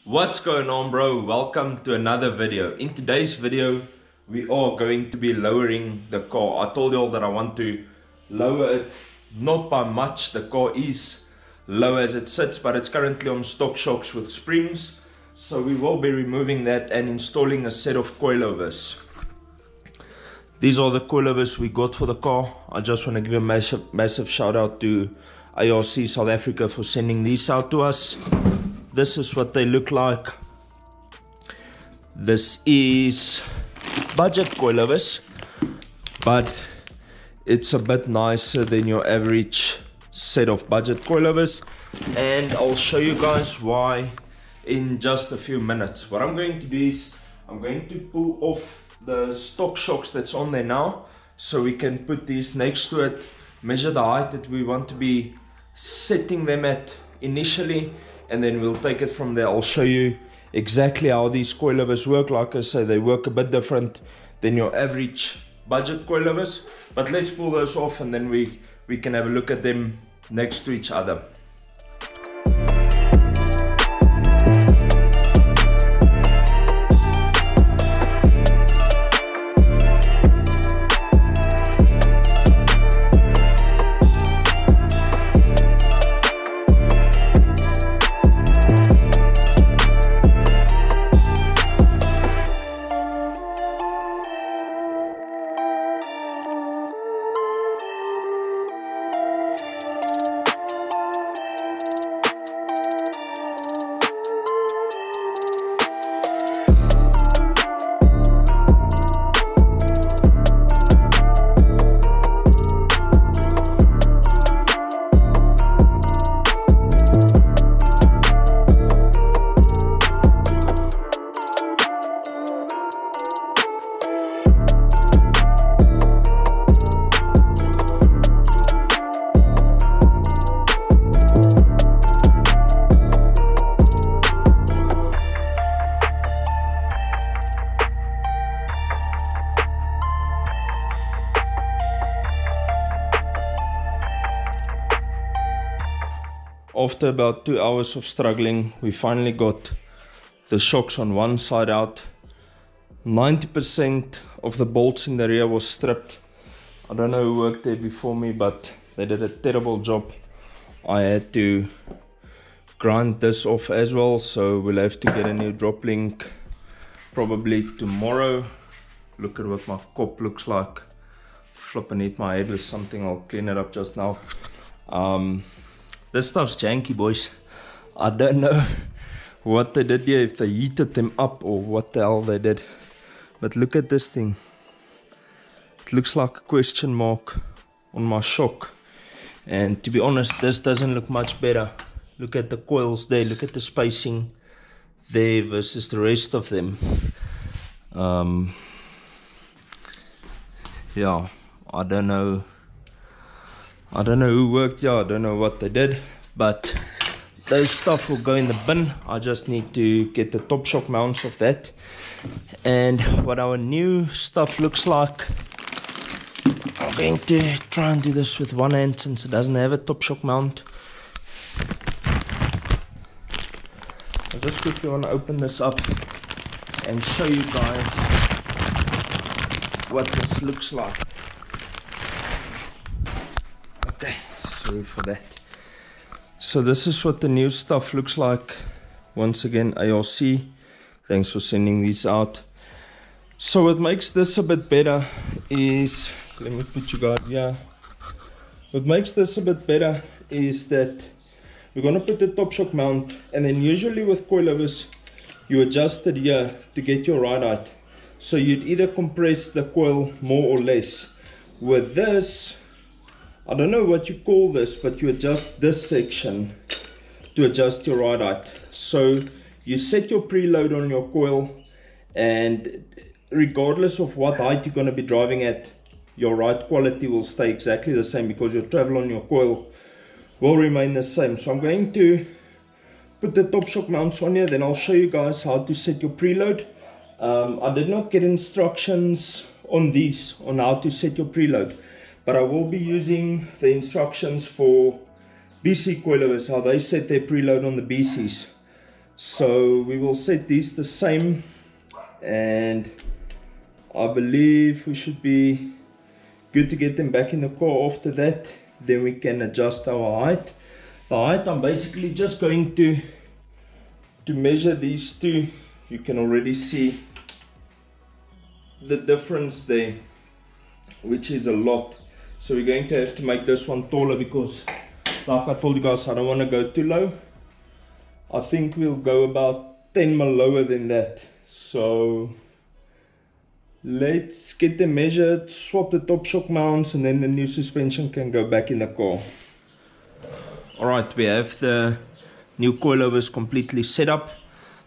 What's going on, bro? Welcome to another video. In today's video we are going to be lowering the car. I told you all that I want to lower it, not by much. The car is low as it sits, but it's currently on stock shocks with springs, so we will be removing that and installing a set of coilovers. These are the coilovers we got for the car. I just want to give a massive shout out to ARC South Africa for sending these out to us. This is what they look like. This is budget coilovers, but it's a bit nicer than your average set of budget coilovers, and I'll show you guys why in just a few minutes. What I'm going to do is I'm going to pull off the stock shocks that's on there now, so we can put these next to it, measure the height that we want to be setting them at initially, and then we'll take it from there. I'll show you exactly how these coilovers work. Like I say, they work a bit different than your average budget coilovers, but let's pull those off and then we can have a look at them next to each other. After about 2 hours of struggling, we finally got the shocks on one side out. 90% of the bolts in the rear was stripped. I don't know who worked there before me, but they did a terrible job. I had to grind this off as well, so we'll have to get a new drop link probably tomorrow. Look at what my cop looks like. Flipping hit my head with something. I'll clean it up just now. This stuff's janky, boys. I don't know what they did here, if they heated them up or what the hell they did. But look at this thing. It looks like a question mark on my shock. And to be honest, this doesn't look much better. Look at the coils there. Look at the spacing there versus the rest of them. Yeah, I don't know who worked here. I don't know what they did, but those stuff will go in the bin. I just need to get the top shock mounts of that. And what our new stuff looks like, I'm going to try and do this with one hand since it doesn't have a top shock mount. I just quickly want to open this up and show you guys what this looks like. Okay, sorry for that. So this is what the new stuff looks like. Once again, ARC, thanks for sending these out. So what makes this a bit better is, let me put you guys here. What makes this a bit better is that we're going to put the top shock mount, and then usually with coilovers you adjust it here to get your ride height. So you'd either compress the coil more or less. With this, I don't know what you call this, but you adjust this section to adjust your ride height. So you set your preload on your coil, and regardless of what height you're going to be driving at, your ride quality will stay exactly the same because your travel on your coil will remain the same. So I'm going to put the top shock mounts on here, then I'll show you guys how to set your preload. I did not get instructions on these on how to set your preload, but I will be using the instructions for BC coilovers, how they set their preload on the BCs. So we will set these the same, and I believe we should be good to get them back in the car. After that, then we can adjust our height. The height, I'm basically just going to measure these two. You can already see the difference there, which is a lot. So we're going to have to make this one taller, because like I told you guys, I don't want to go too low. I think we'll go about 10 mil lower than that. So let's get them measured, swap the top shock mounts, and then the new suspension can go back in the car. Alright, we have the new coilovers completely set up.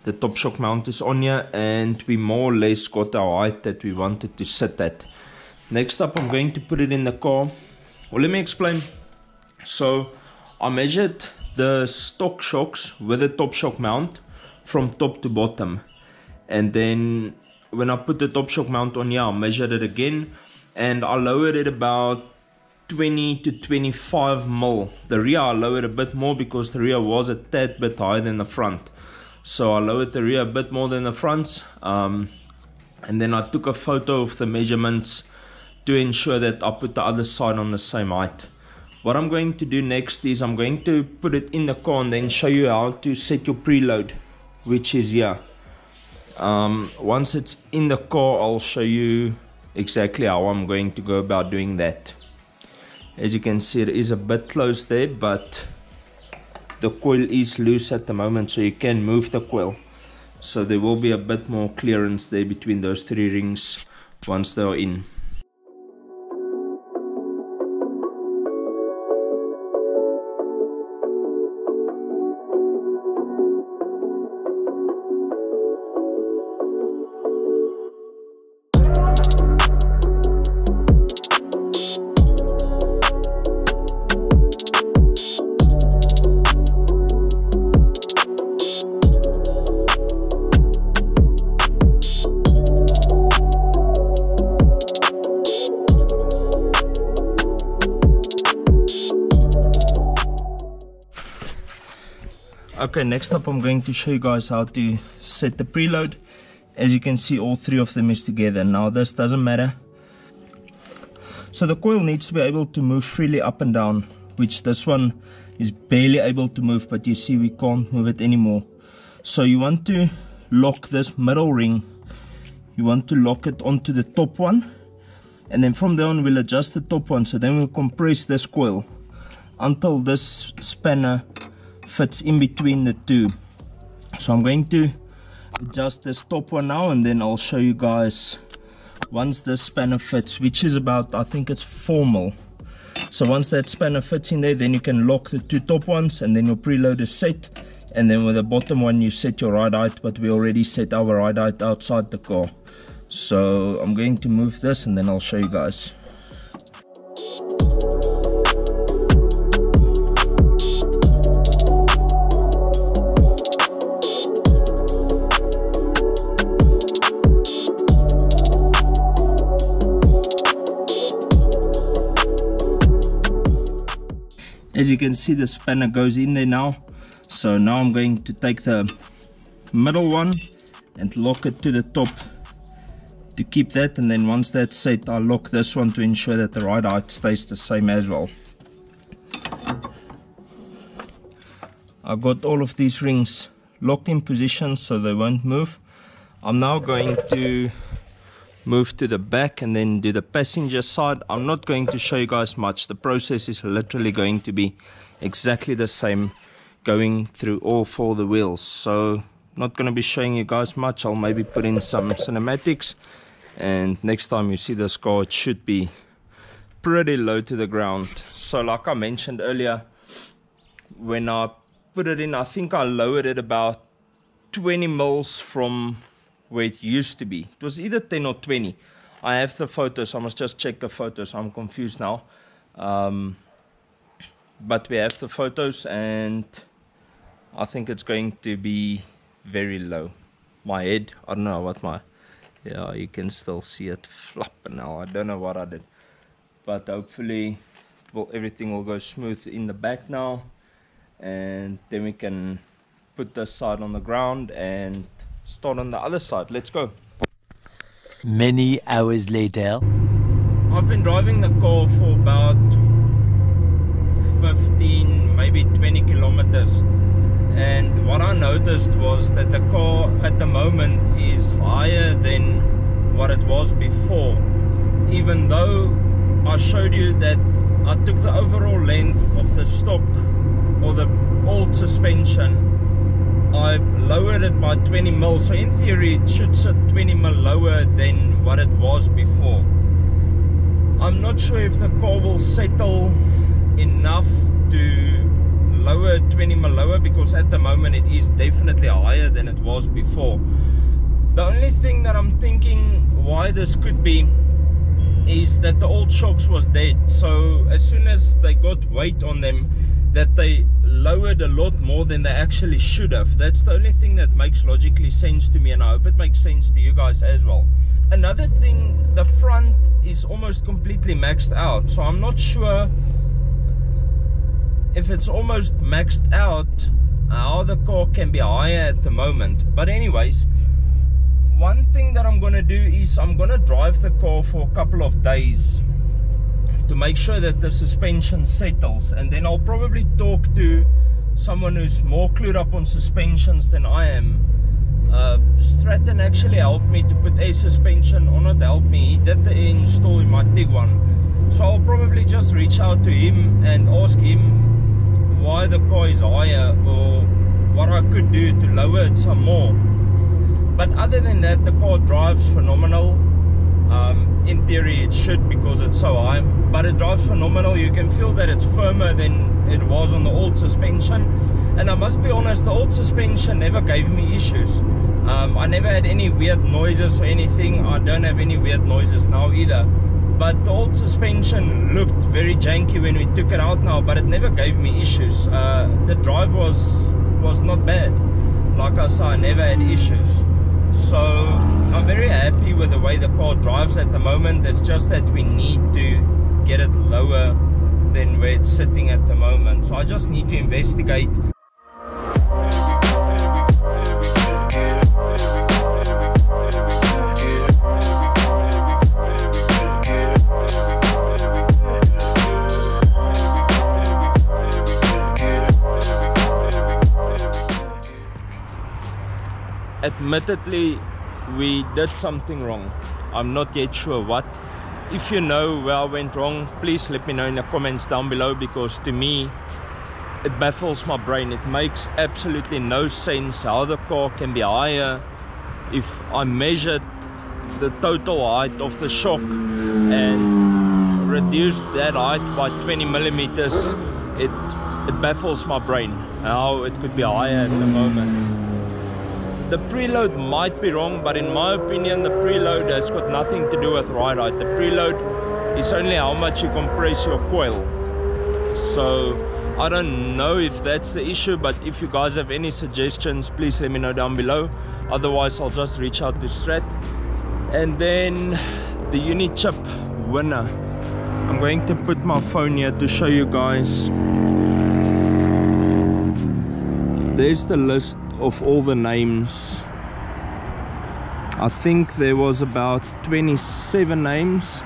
The top shock mount is on here, and we more or less got our height that we wanted to sit at. Next up, I'm going to put it in the car. Well, let me explain. So I measured the stock shocks with the top shock mount from top to bottom, and then when I put the top shock mount on here, I measured it again, and I lowered it about 20 to 25 mil. The rear I lowered a bit more because the rear was a tad bit higher than the front, so I lowered the rear a bit more than the fronts. And then I took a photo of the measurements to ensure that I put the other side on the same height. What I'm going to do next is I'm going to put it in the car and then show you how to set your preload, which is here. Once it's in the car, I'll show you exactly how I'm going to go about doing that. As you can see, it is a bit close there, but the coil is loose at the moment, so you can move the coil. So there will be a bit more clearance there between those three rings once they are in. Okay, next up I'm going to show you guys how to set the preload. As you can see, all three of them is together. Now this doesn't matter. So the coil needs to be able to move freely up and down, which this one is barely able to move, but you see we can't move it anymore. So you want to lock this middle ring. You want to lock it onto the top one, and then from there on we'll adjust the top one. So then we'll compress this coil until this spanner fits in between the two. So I'm going to adjust this top one now, and then I'll show you guys once this spanner fits, which is about, I think it's 4 mil. So once that spanner fits in there, then you can lock the two top ones, and then your preload is set. And then with the bottom one you set your ride height, but we already set our ride height outside the car. So I'm going to move this and then I'll show you guys. As you can see, the spanner goes in there now. So now I'm going to take the middle one and lock it to the top to keep that, and then once that's set, I'll lock this one to ensure that the ride height stays the same as well. I've got all of these rings locked in position so they won't move. I'm now going to move to the back and then do the passenger side. I'm not going to show you guys much. The process is literally going to be exactly the same going through all 4 of the wheels. So not going to be showing you guys much. I'll maybe put in some cinematics, and next time you see this car, it should be pretty low to the ground. So like I mentioned earlier, when I put it in, I think I lowered it about 20 mils from where it used to be. It was either 10 or 20. I have the photos. I must just check the photos. I'm confused now. But we have the photos, and I think it's going to be very low. My head, I don't know what my, yeah, you can still see it flopping now. I don't know what I did, but hopefully everything will go smooth in the back now, and then we can put this side on the ground and start on the other side. Let's go. Many hours later. I've been driving the car for about 15, maybe 20 kilometers, and what I noticed was that the car at the moment is higher than what it was before. Even though I showed you that I took the overall length of the stock or the old suspension, I've lowered it by 20 mil, so in theory it should sit 20 mil lower than what it was before. I'm not sure if the car will settle enough to lower 20 mil lower, because at the moment it is definitely higher than it was before. The only thing that I'm thinking why this could be is that the old shocks was dead, so as soon as they got weight on them, that they lowered a lot more than they actually should have. That's the only thing that makes logically sense to me, and I hope it makes sense to you guys as well. Another thing, the front is almost completely maxed out, so I'm not sure if it's almost maxed out how the car can be higher at the moment. But anyways, one thing that I'm gonna do is I'm gonna drive the car for a couple of days to make sure that the suspension settles, and then I'll probably talk to someone who's more clued up on suspensions than I am. Stratton actually helped me to put a suspension, or not helped me, he did the install in my Tiguan, so I'll probably just reach out to him and ask him why the car is higher, or what I could do to lower it some more. But other than that, the car drives phenomenal. In theory it should, because it's so high, but it drives phenomenal. You can feel that it's firmer than it was on the old suspension, and I must be honest, the old suspension never gave me issues. I never had any weird noises or anything. I don't have any weird noises now either, but the old suspension looked very janky when we took it out now, but it never gave me issues. The drive was not bad. Like I said, I never had issues. So I'm very happy with the way the car drives at the moment. It's just that we need to get it lower than where it's sitting at the moment, so I just need to investigate. Admittedly, we did something wrong. I'm not yet sure what. If you know where I went wrong, please let me know in the comments down below, because to me it baffles my brain. It makes absolutely no sense how the car can be higher. If I measured the total height of the shock and reduced that height by 20 millimeters, it baffles my brain how it could be higher at the moment. The preload might be wrong, but in my opinion the preload has got nothing to do with ride height. The preload is only how much you compress your coil. So I don't know if that's the issue, but if you guys have any suggestions, please let me know down below. Otherwise I'll just reach out to Strat. And then the UNIQ winner. I'm going to put my phone here to show you guys. There's the list of all the names. I think there was about 27 names.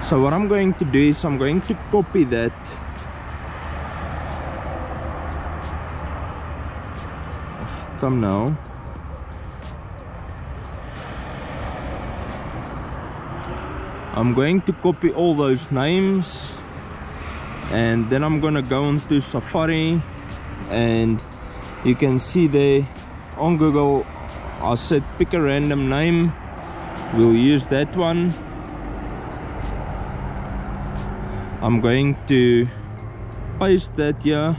So what I'm going to do is I'm going to copy that come now. I'm going to copy all those names, and then I'm gonna go onto Safari, and you can see there on Google I said pick a random name. We'll use that one. I'm going to paste that here.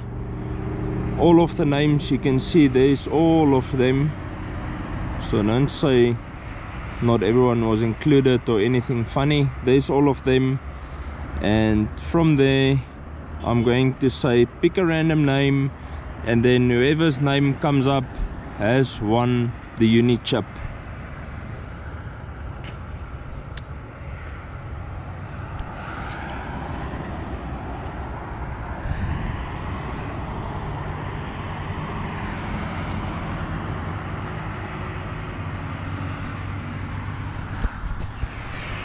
All of the names you can see, there's all of them, so don't say not everyone was included or anything funny. There's all of them, and from there I'm going to say pick a random name, and then whoever's name comes up has won the UNIQ.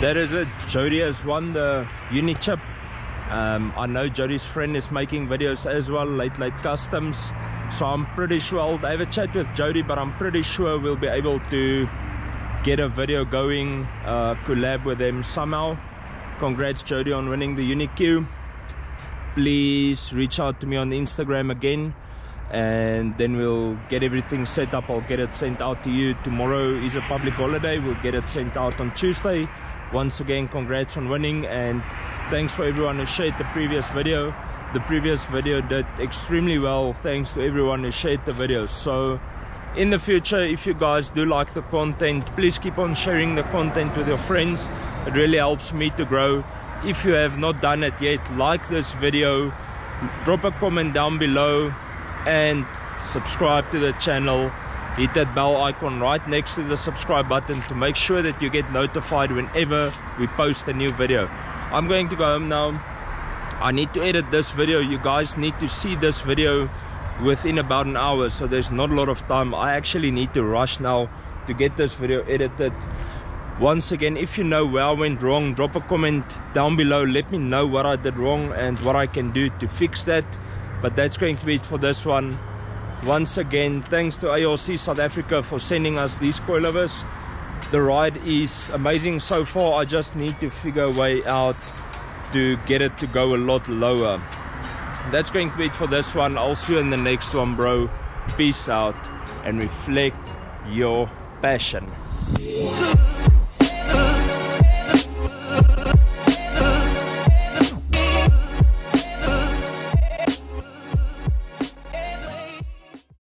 that is it. Jody has won the UNIQ. I know Jody's friend is making videos as well, Late Customs. So I'm pretty sure I'll have a chat with Jody, but I'm pretty sure we'll be able to get a video going, collab with them somehow. Congrats Jody on winning the UNIQ. Please reach out to me on Instagram again, and then we'll get everything set up. I'll get it sent out to you. Tomorrow is a public holiday. We'll get it sent out on Tuesday. Once again, congrats on winning, and thanks for everyone who shared the previous video. The previous video did extremely well, thanks to everyone who shared the video. So in the future, if you guys do like the content, please keep on sharing the content with your friends. It really helps me to grow. If you have not done it yet, like this video, drop a comment down below, and subscribe to the channel. Hit that bell icon right next to the subscribe button to make sure that you get notified whenever we post a new video. I'm going to go home now. I need to edit this video. You guys need to see this video within about an hour, so there's not a lot of time. I actually need to rush now to get this video edited. Once again, if you know where I went wrong, drop a comment down below. Let me know what I did wrong and what I can do to fix that. But that's going to be it for this one. Once again, thanks to ARC South Africa for sending us these coilovers. The ride is amazing so far. I just need to figure a way out to get it to go a lot lower. That's going to be it for this one. I'll see you in the next one, bro. Peace out, and reflect your passion.